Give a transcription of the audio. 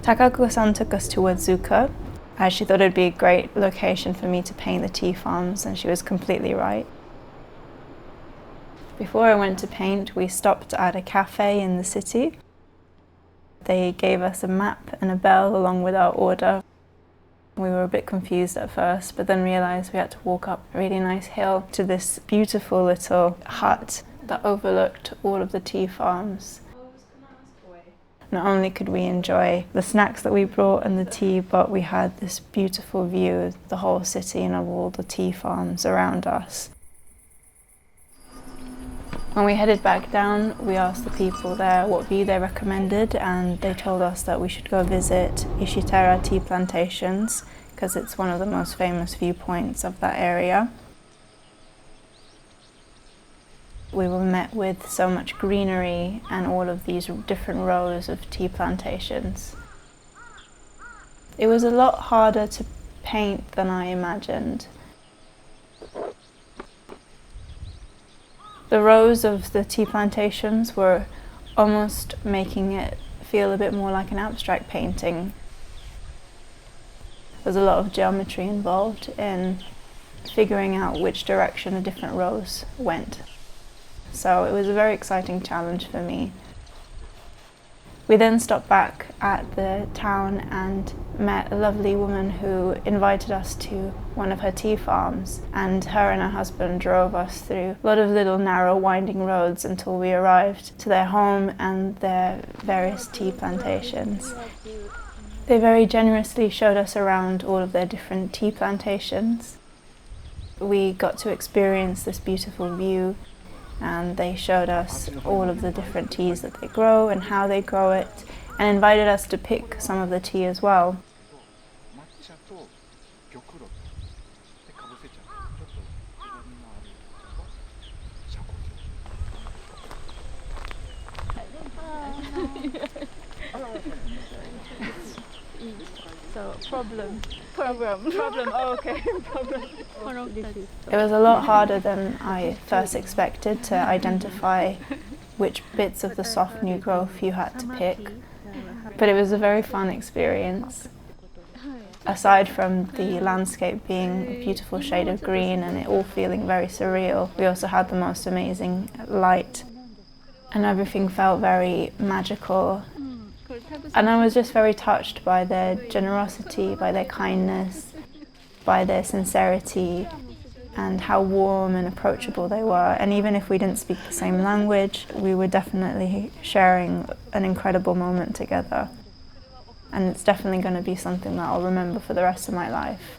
Takako-san took us to Wadzuka, as she thought it'd be a great location for me to paint the tea farms, and she was completely right. Before I went to paint, we stopped at a cafe in the city. They gave us a map and a bell along with our order. We were a bit confused at first, but then realised we had to walk up a really nice hill to this beautiful little hut that overlooked all of the tea farms. Not only could we enjoy the snacks that we brought and the tea, but we had this beautiful view of the whole city and of all the tea farms around us. When we headed back down, we asked the people there what view they recommended, and they told us that we should go visit Ishitara tea plantations because it's one of the most famous viewpoints of that area. We were met with so much greenery and all of these different rows of tea plantations. It was a lot harder to paint than I imagined. The rows of the tea plantations were almost making it feel a bit more like an abstract painting. There's a lot of geometry involved in figuring out which direction the different rows went. So it was a very exciting challenge for me. We then stopped back at the town and met a lovely woman who invited us to one of her tea farms, and her and her husband drove us through a lot of little narrow winding roads until we arrived to their home and their various tea plantations. They very generously showed us around all of their different tea plantations. We got to experience this beautiful view, and they showed us all of the different teas that they grow and how they grow it, and invited us to pick some of the tea as well. So problem. Oh, okay. Problem. It was a lot harder than I first expected to identify which bits of the soft new growth you had to pick, but it was a very fun experience. Aside from the landscape being a beautiful shade of green and it all feeling very surreal, we also had the most amazing light, and everything felt very magical. And I was just very touched by their generosity, by their kindness, by their sincerity, and how warm and approachable they were. And even if we didn't speak the same language, we were definitely sharing an incredible moment together. And it's definitely going to be something that I'll remember for the rest of my life.